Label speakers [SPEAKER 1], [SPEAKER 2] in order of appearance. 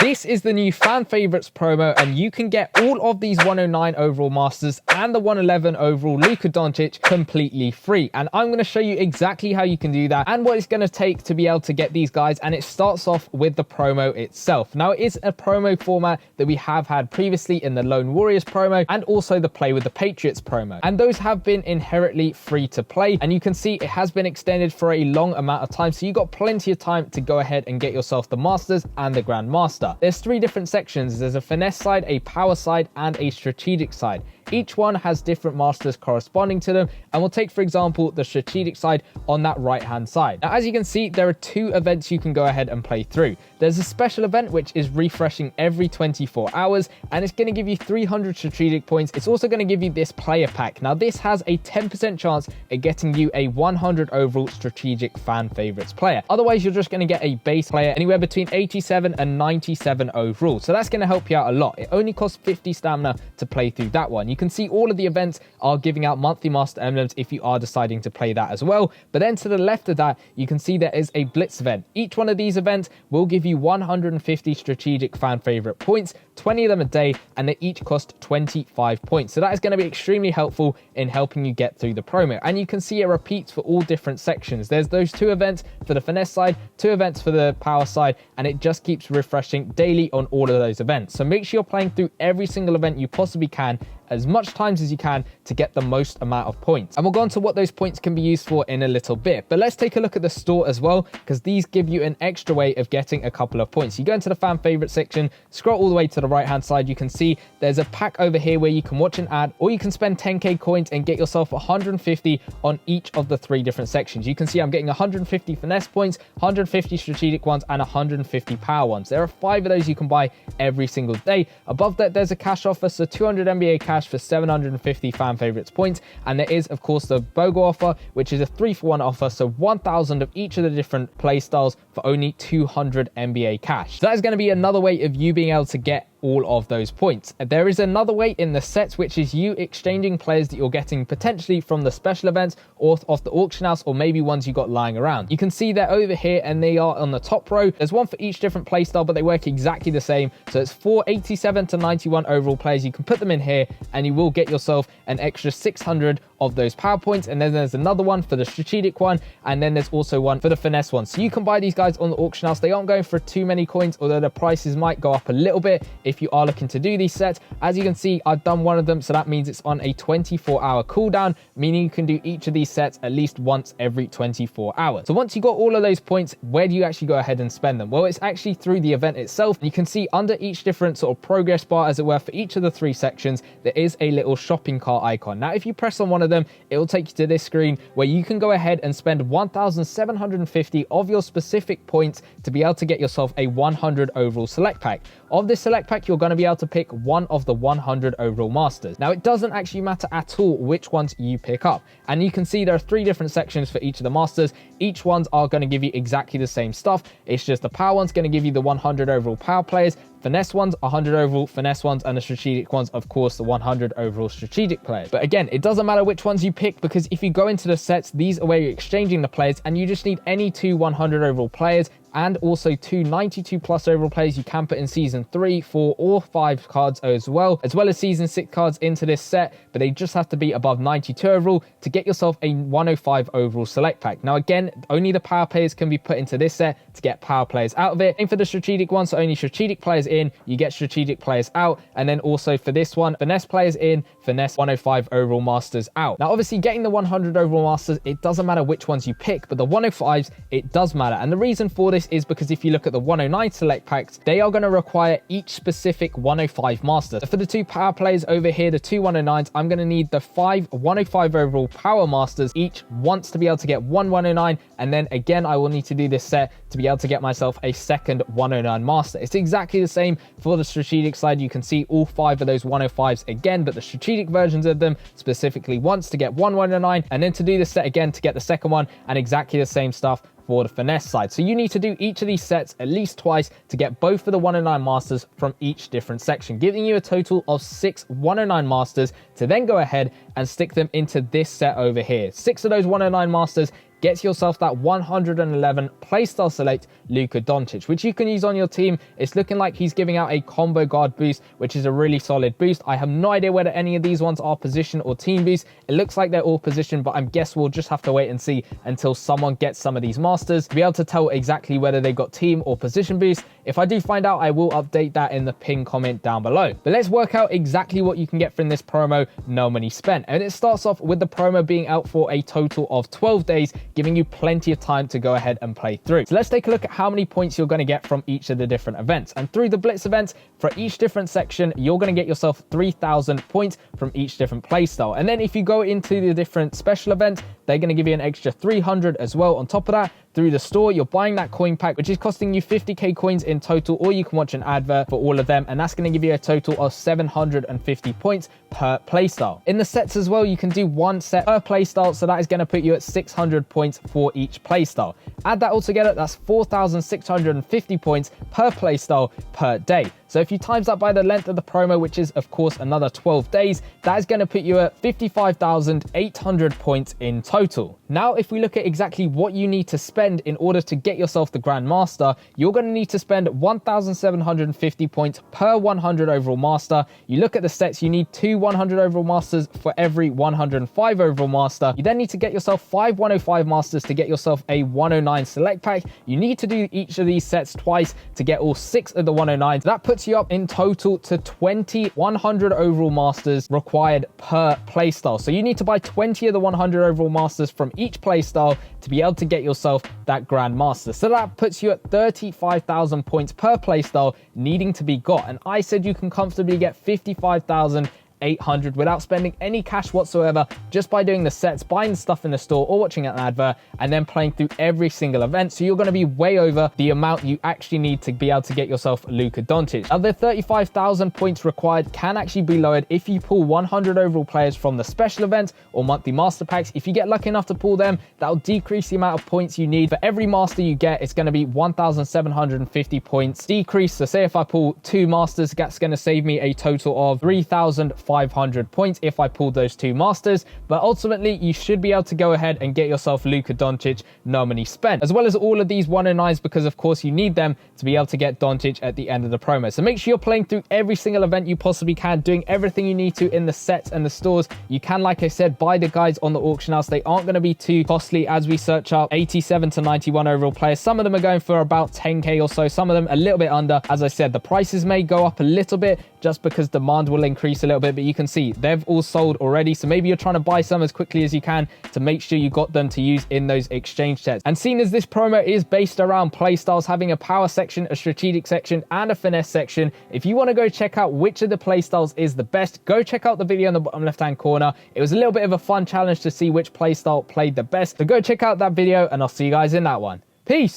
[SPEAKER 1] this is the new fan favorites promo, and you can get all of these 109 overall masters and the 111 overall Luka Doncic completely free. And I'm going to show you exactly how you can do that and what it's going to take to be able to get these guys. And it starts off with the promo itself. Now, it is a promo format that we have had previously in the Lone Warriors promo and also the Play with the Patriots promo, and those have been inherently free to play, and you can see it has been extended for a long amount of time, so you got plenty of time to go ahead and get yourself the Masters and the Grandmaster. There's 3 different sections. There's a finesse side, a power side, and a strategic side. Each one has different masters corresponding to them, and we'll take, for example, the strategic side on that right hand side. Now, as you can see, there are 2 events you can go ahead and play through. There's a special event which is refreshing every 24 hours, and it's going to give you 300 strategic points. It's also going to give you this player pack. Now, this has a 10% chance at getting you a 100 overall strategic fan favorites player. Otherwise, you're just going to get a base player anywhere between 87 and 97 overall. So that's going to help you out a lot. It only costs 50 stamina to play through that one. You can see all of the events are giving out monthly master emblems if you are deciding to play that as well. But then to the left of that, you can see there is a blitz event. Each one of these events will give you 150 strategic fan favorite points, 20 of them a day, and they each cost 25 points. So that is going to be extremely helpful in helping you get through the promo. And you can see it repeats for all different sections. There's those 2 events for the finesse side, 2 events for the power side, and it just keeps refreshing daily on all of those events. So make sure you're playing through every single event you possibly can, as much times as you can, to get the most amount of points. And we'll go on to what those points can be used for in a little bit. But let's take a look at the store as well, because these give you an extra way of getting a couple of points. You go into the fan favorite section, scroll all the way to the right hand side, you can see there's a pack over here where you can watch an ad, or you can spend 10k coins and get yourself 150 on each of the 3 different sections. You can see I'm getting 150 finesse points, 150 strategic ones, and 150 power ones. There are 5 of those you can buy every single day. Above that, there's a cash offer, so 200 NBA cash for 750 fan favorites points, and there is of course the BOGO offer, which is a 3-for-1 offer, so 1,000 of each of the different play styles for only 200 NBA cash. So that is going to be another way of you being able to get all of those points. There is another way in the sets, which is you exchanging players that you're getting potentially from the special events or off the auction house, or maybe ones you got lying around. You can see they're over here and they are on the top row. There's one for each different play style, but they work exactly the same. So it's 487 to 91 overall players. You can put them in here and you will get yourself an extra 600 of those power points. And then there's another one for the strategic one, and then there's also one for the finesse one. So you can buy these guys on the auction house. They aren't going for too many coins, although the prices might go up a little bit if you are looking to do these sets. As you can see, I've done one of them, so that means it's on a 24-hour cooldown, meaning you can do each of these sets at least once every 24 hours. So once you got all of those points, where do you actually go ahead and spend them? Well, it's actually through the event itself. You can see under each different sort of progress bar, as it were, for each of the 3 sections, there is a little shopping cart icon. Now, if you press on one of them, it will take you to this screen where you can go ahead and spend 1,750 of your specific points to be able to get yourself a 100 overall select pack. Of this select pack, you're going to be able to pick one of the 100 overall masters. Now, it doesn't actually matter at all which ones you pick up. And you can see there are 3 different sections for each of the masters. Each ones are going to give you exactly the same stuff. It's just the power one's going to give you the 100 overall power players, finesse ones 100 overall finesse ones, and the strategic ones, of course, the 100 overall strategic players. But again, it doesn't matter which ones you pick, because if you go into the sets, these are where you're exchanging the players, and you just need any 2 100 overall players and also 2 92 plus overall players. You can put in season 3, 4, or 5 cards as well as season 6 cards into this set, but they just have to be above 92 overall to get yourself a 105 overall select pack. Now again, only the power players can be put into this set to get power players out of it. And for the strategic one, so only strategic players in, you get strategic players out. And then also for this one, finesse players in, finesse 105 overall masters out. Now obviously getting the 100 overall masters, it doesn't matter which ones you pick, but the 105s, it does matter. And the reason for this is because if you look at the 109 select packs, they are going to require each specific 105 master. So for the 2 power players over here, the 2 109s, I'm going to need the 5 105 overall power masters each once to be able to get 1 109, and then again I will need to do this set to be able to get myself a second 109 master. It's exactly the same for the strategic side. You can see all 5 of those 105s again, but the strategic versions of them specifically once to get 1 109, and then to do this set again to get the second one, and exactly the same stuff for the finesse side. So you need to do each of these sets at least twice to get both of the 109 masters from each different section, giving you a total of 6 109 masters to then go ahead and stick them into this set over here. 6 of those 109 masters gets yourself that 111 playstyle select Luka Doncic, which you can use on your team. It's looking like he's giving out a combo guard boost, which is a really solid boost. I have no idea whether any of these ones are position or team boosts. It looks like they're all position, but I guess we'll just have to wait and see until someone gets some of these masters to be able to tell exactly whether they've got team or position boost. If I do find out, I will update that in the pin comment down below. But let's work out exactly what you can get from this promo, no money spent. And it starts off with the promo being out for a total of 12 days, giving you plenty of time to go ahead and play through. So let's take a look at how many points you're going to get from each of the different events. And through the Blitz events, for each different section, you're going to get yourself 3,000 points from each different playstyle. And then if you go into the different special events, they're going to give you an extra 300 as well. On top of that, through the store, you're buying that coin pack, which is costing you 50k coins in total, or you can watch an advert for all of them, and that's going to give you a total of 750 points per playstyle. In the sets as well, you can do one set per playstyle, so that is going to put you at 600 points for each playstyle. Add that all together, that's 4,650 points per playstyle per day. So if you times that by the length of the promo, which is of course another 12 days, that is going to put you at 55,800 points in total. Now, if we look at exactly what you need to spend in order to get yourself the Grand Master, you're going to need to spend 1,750 points per 100 overall master. You look at the sets, you need 2 100 overall masters for every 105 overall master. You then need to get yourself 5 105 masters to get yourself a 109 select pack. You need to do each of these sets twice to get all 6 of the 109s. That puts you up in total to 20 100 overall masters required per playstyle. So you need to buy 20 of the 100 overall masters from each playstyle to be able to get yourself that Grand Master. So that puts you at 35,000 points per playstyle needing to be got. And I said you can comfortably get 55,800 without spending any cash whatsoever, just by doing the sets, buying the stuff in the store or watching an advert, and then playing through every single event. So you're going to be way over the amount you actually need to be able to get yourself Luka Doncic. Now, the 35,000 points required can actually be lowered if you pull 100 overall players from the special events or monthly master packs. If you get lucky enough to pull them, that'll decrease the amount of points you need. For every master you get, it's going to be 1,750 points decrease. So say if I pull 2 masters, that's going to save me a total of 3,500 points if I pulled those 2 masters. But ultimately, you should be able to go ahead and get yourself Luka Doncic, no money spent, as well as all of these 109s, because of course you need them to be able to get Doncic at the end of the promo. So make sure you're playing through every single event you possibly can, doing everything you need to in the sets and the stores. You can, like I said, buy the guides on the auction house. They aren't going to be too costly as we search up 87 to 91 overall players. Some of them are going for about 10k or so, some of them a little bit under. As I said, the prices may go up a little bit just because demand will increase a little bit, but you can see they've all sold already. So maybe you're trying to buy some as quickly as you can to make sure you got them to use in those exchange sets. And seeing as this promo is based around playstyles, having a power section, a strategic section, and a finesse section, if you want to go check out which of the playstyles is the best, go check out the video in the bottom left hand corner. It was a little bit of a fun challenge to see which playstyle played the best. So go check out that video, and I'll see you guys in that one. Peace.